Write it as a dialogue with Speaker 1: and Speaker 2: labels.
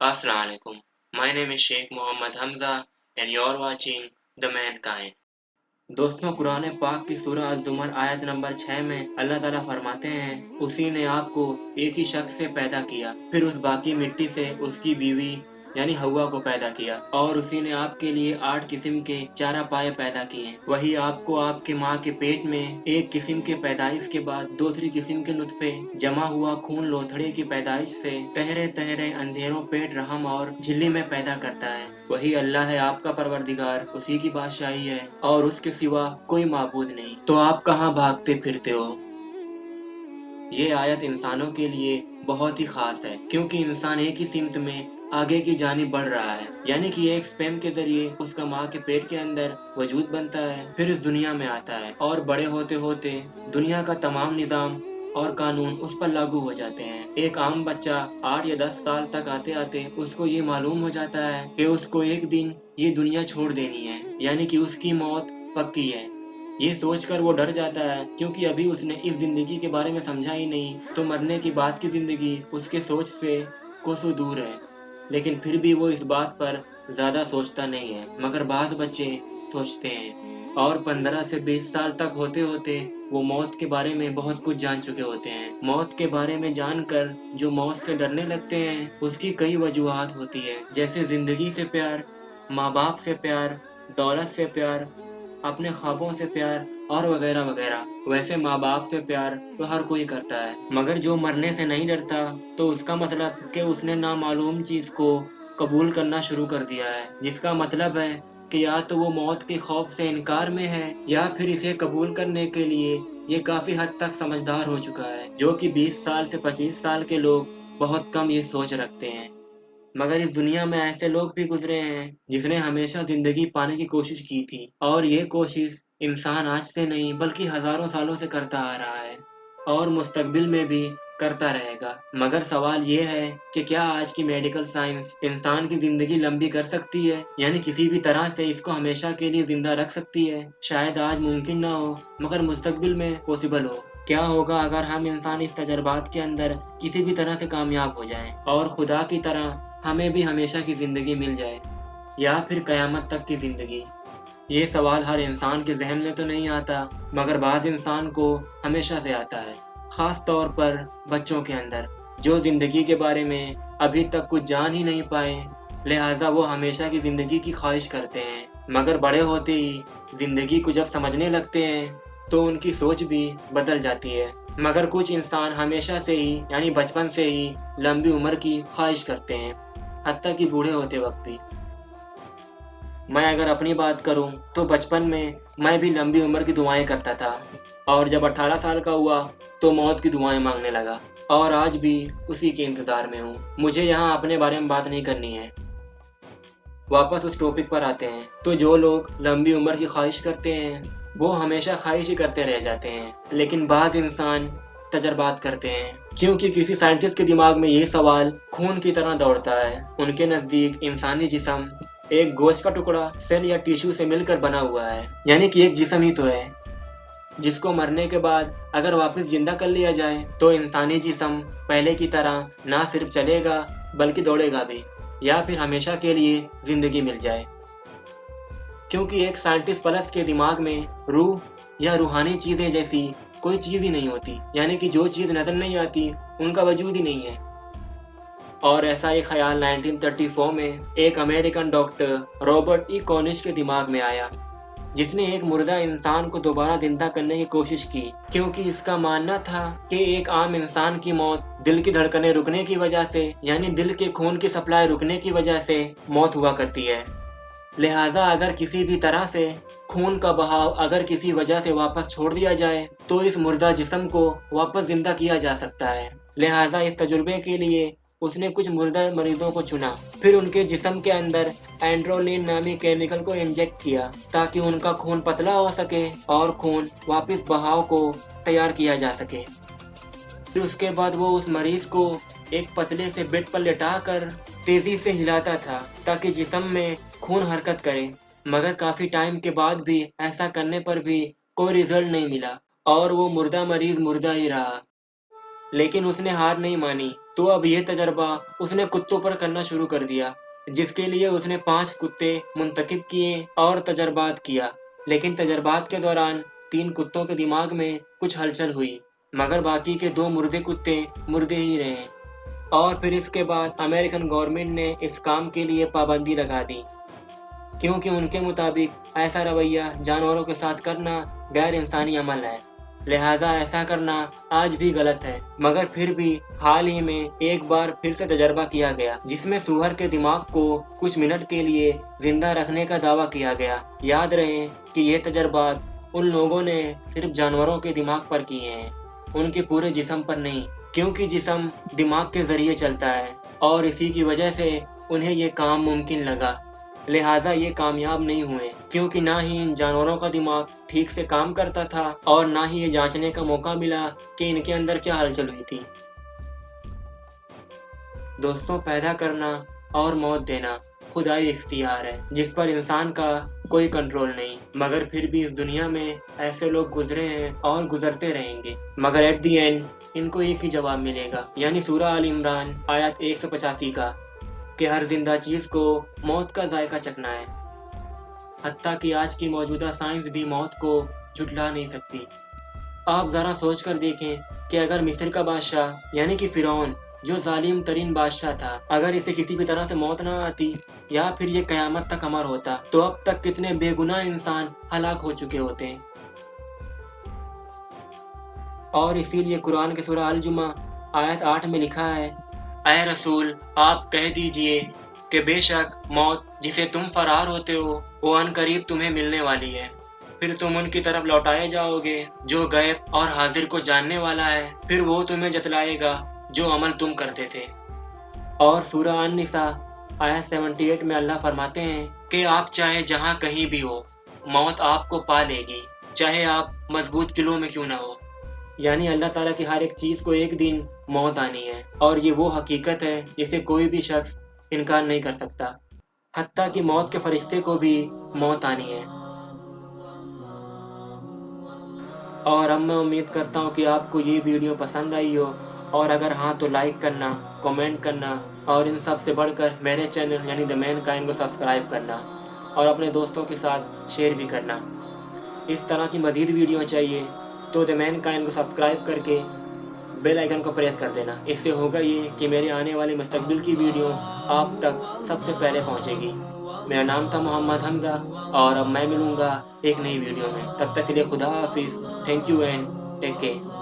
Speaker 1: Assalamu alaikum. My name is Sheikh Mohammad Hamza and you're watching The Mankind. दोस्तों, कुरान पाक की सूरह अज़-ज़ुमर आयत नंबर 6 में अल्लाह ताला फरमाते हैं, उसी ने आपको एक ही शख्स से पैदा किया, फिर उस बाकी मिट्टी से उसकी बीवी यानी हव्वा को पैदा किया, और उसी ने आपके लिए 8 किस्म के चारा पाए पैदा किए। वही आपको आपके माँ के पेट में एक किस्म के पैदाइश के बाद दूसरी किस्म के नुत्फे जमा हुआ खून लोथड़े की पैदाइश से तहरे तहरे अंधेरों पेट रहम और झिल्ली में पैदा करता है। वही अल्लाह है आपका परवरदिगार, उसी की बादशाही है और उसके सिवा कोई माबूद नहीं। तो आप कहाँ भागते फिरते हो? ये आयत इंसानों के लिए बहुत ही खास है, क्योंकि इंसान एक ही सिमत में आगे की जानिब बढ़ रहा है, यानी कि एक स्पेम के जरिए उसका माँ के पेट के अंदर वजूद बनता है, फिर इस दुनिया में आता है और बड़े होते होते दुनिया का तमाम निज़ाम और कानून उस पर लागू हो जाते हैं। एक आम बच्चा 8 या 10 साल तक आते आते उसको ये मालूम हो जाता है कि उसको एक दिन ये दुनिया छोड़ देनी है, यानी कि उसकी मौत पक्की है। ये सोचकर वो डर जाता है, क्योंकि अभी उसने इस जिंदगी के बारे में समझा ही नहीं, तो मरने की बाद की जिंदगी उसके सोच से कोसों दूर है। लेकिन फिर भी वो इस बात पर ज्यादा सोचता नहीं है, मगर बाज बच्चे सोचते हैं और 15 से 20 साल तक होते होते वो मौत के बारे में बहुत कुछ जान चुके होते हैं। मौत के बारे में जानकर जो मौत से डरने लगते हैं, उसकी कई वजूहात होती है, जैसे जिंदगी से प्यार, माँ बाप से प्यार, दौलत से प्यार, अपने ख्वाबों से प्यार और वगैरह वगैरह। वैसे माँ बाप से प्यार तो हर कोई करता है, मगर जो मरने से नहीं डरता तो उसका मतलब कि उसने नामालूम चीज को कबूल करना शुरू कर दिया है, जिसका मतलब है कि या तो वो मौत के खौफ से इनकार में है, या फिर इसे कबूल करने के लिए ये काफी हद तक समझदार हो चुका है, जो कि 20 साल से 25 साल के लोग बहुत कम ये सोच रखते हैं। मगर इस दुनिया में ऐसे लोग भी गुजरे हैं जिसने हमेशा जिंदगी पाने की कोशिश की थी, और ये कोशिश इंसान आज से नहीं बल्कि हजारों सालों से करता आ रहा है और मुस्तकबिल में भी करता रहेगा। मगर सवाल ये है कि क्या आज की मेडिकल साइंस इंसान की जिंदगी लंबी कर सकती है, यानी किसी भी तरह से इसको हमेशा के लिए जिंदा रख सकती है? शायद आज मुमकिन ना हो, मगर मुस्तकबिल में पॉसिबल हो। क्या होगा अगर हम इंसान इस तजर्बात के अंदर किसी भी तरह से कामयाब हो जाएं और खुदा की तरह हमें भी हमेशा की जिंदगी मिल जाए, या फिर कयामत तक की जिंदगी? ये सवाल हर इंसान के जहन में तो नहीं आता, मगर बाज इंसान को हमेशा से आता है, खास तौर पर बच्चों के अंदर, जो जिंदगी के बारे में अभी तक कुछ जान ही नहीं पाए, लिहाजा वो हमेशा की जिंदगी की ख्वाहिश करते हैं। मगर बड़े होते ही जिंदगी को जब समझने लगते हैं तो उनकी सोच भी बदल जाती है। मगर कुछ इंसान हमेशा से ही यानी बचपन से ही लंबी उम्र की ख्वाहिश करते हैं, हत्ता कि बूढ़े होते वक्त भी। मैं अगर अपनी बात करूं तो बचपन में मैं भी लंबी उम्र की दुआएं करता था, और जब 18 साल का हुआ तो मौत की दुआएं मांगने लगा, और आज भी उसी के इंतजार में हूँ। मुझे यहाँ अपने बारे में बात नहीं करनी है, वापस उस टॉपिक पर आते हैं। तो जो लोग लंबी उम्र की ख्वाहिश करते हैं वो हमेशा ख्वाहिश ही करते रह जाते हैं, लेकिन बाज इंसान तजर्बात करते हैं, क्योंकि किसी साइंटिस्ट के दिमाग में ये सवाल खून की तरह दौड़ता है। उनके नज़दीक इंसानी जिस्म एक गोश्त का टुकड़ा सेल या टिश्यू से मिलकर बना हुआ है, यानी कि एक जिस्म ही तो है, जिसको मरने के बाद अगर वापस जिंदा कर लिया जाए तो इंसानी जिस्म पहले की तरह ना सिर्फ चलेगा बल्कि दौड़ेगा भी, या फिर हमेशा के लिए जिंदगी मिल जाए। क्योंकि एक साइंटिस्ट प्लस के दिमाग में रूह या रूहानी चीजें जैसी कोई चीज ही नहीं होती, यानी कि जो चीज नजर नहीं आती उनका वजूद ही नहीं है। और ऐसा एक ख्याल 1934 में एक अमेरिकन डॉक्टर रॉबर्ट ई कॉनिश के दिमाग में आया, जिसने एक मुर्दा इंसान को दोबारा जिंदा करने की कोशिश की, क्योंकि इसका मानना था कि एक आम इंसान की मौत दिल की धड़कनें रुकने की वजह से, यानी दिल के खून की सप्लाई रुकने की वजह से मौत हुआ करती है। लिहाजा अगर किसी भी तरह से खून का बहाव अगर किसी वजह से वापस छोड़ दिया जाए तो इस मुर्दा जिस्म को वापस जिंदा किया जा सकता है। लिहाजा इस तजुर्बे के लिए उसने कुछ मुर्दा मरीजों को चुना, फिर उनके जिस्म के अंदर एंड्रोलिन नामी केमिकल को इंजेक्ट किया ताकि उनका खून पतला हो सके और खून वापस बहाव को तैयार किया जा सके। फिर उसके बाद वो उस मरीज को एक पतले से बेड पर लेटाकर तेजी से हिलाता था ताकि जिस्म में खून हरकत करे, मगर काफी टाइम के बाद भी ऐसा करने पर भी कोई रिजल्ट नहीं मिला और वो मुर्दा मरीज मुर्दा ही रहा। लेकिन उसने हार नहीं मानी, तो अब ये तजर्बा उसने कुत्तों पर करना शुरू कर दिया, जिसके लिए उसने 5 कुत्ते मुंतखब किए और तजर्बात किया। लेकिन तजर्बात के दौरान 3 कुत्तों के दिमाग में कुछ हलचल हुई, मगर बाकी के 2 मुर्दे कुत्ते मुर्दे ही रहे। और फिर इसके बाद अमेरिकन गवर्नमेंट ने इस काम के लिए पाबंदी लगा दी, क्योंकि उनके मुताबिक ऐसा रवैया जानवरों के साथ करना गैर इंसानी अमल है, लिहाजा ऐसा करना आज भी गलत है। मगर फिर भी हाल ही में एक बार फिर से तजर्बा किया गया, जिसमें सूअर के दिमाग को कुछ मिनट के लिए जिंदा रखने का दावा किया गया। याद रहे कि ये तजर्बात उन लोगों ने सिर्फ जानवरों के दिमाग पर किए हैं, उनके पूरे जिस्म पर नहीं, क्योंकि जिस्म दिमाग के जरिए चलता है और इसी की वजह से उन्हें ये काम मुमकिन लगा। लिहाजा ये कामयाब नहीं हुए, क्योंकि ना ही इन जानवरों का दिमाग ठीक से काम करता था और ना ही ये जांचने का मौका मिला कि इनके अंदर क्या हलचल हुई थी। दोस्तों, पैदा करना और मौत देना खुदाई इख्तियार है, जिस पर इंसान का कोई कंट्रोल नहीं। मगर फिर भी इस दुनिया में ऐसे लोग गुजरे हैं और गुजरते रहेंगे, मगर एट दी एंड इनको एक ही जवाब मिलेगा, यानी सूरह आल इमरान आयत 185 का, कि हर जिंदा चीज को मौत का जायका चखना है। हत्ता कि आज की मौजूदा साइंस भी मौत को झुठला नहीं सकती। आप जरा सोच कर देखें कि अगर मिस्र का बादशाह यानी कि फिरौन, जो जालिम तरीन बादशाह था, अगर इसे किसी भी तरह से मौत ना आती या फिर ये कयामत तक अमर होता, तो अब तक कितने बेगुनाह इंसान हलाक हो चुके होते। और इसीलिए कुरान के सूरह अल जुमा आयत 8 में लिखा है, ऐ रसूल, आप कह दीजिए कि बेशक मौत जिसे तुम फरार होते हो वो अनकरीब तुम्हें मिलने वाली है। फिर तुम उनकी तरफ लौटाए जाओगे जो गैब और हाजिर को जानने वाला है, फिर वो तुम्हें जतलाएगा जो अमल तुम करते थे। और सूरह अन-निसा आयत 78 में अल्लाह फरमाते हैं कि आप चाहे जहाँ कहीं भी हो, मौत आपको पा लेगी, चाहे आप मजबूत किलों में क्यों ना हो। यानी अल्लाह ताला की हर एक चीज को एक दिन मौत आनी है, और ये वो हकीकत है जिसे कोई भी शख्स इनकार नहीं कर सकता। हत्ता कि मौत के फरिश्ते को भी मौत आनी है। और अब मैं उम्मीद करता हूँ कि आपको ये वीडियो पसंद आई हो, और अगर हाँ तो लाइक करना, कमेंट करना, और इन सब से बढ़कर मेरे चैनल यानी द मैन काइंड को सब्सक्राइब करना और अपने दोस्तों के साथ शेयर भी करना। इस तरह की मज़ीद वीडियो चाहिए तो द मैन काइंड को सब्सक्राइब करके बेल आइकन को प्रेस कर देना। इससे होगा ये कि मेरे आने वाली मुस्तकबिल की वीडियो आप तक सबसे पहले पहुंचेगी। मेरा नाम था मोहम्मद हमजा, और अब मैं मिलूंगा एक नई वीडियो में। तब तक के लिए खुदा हाफिज। Thank you and take care.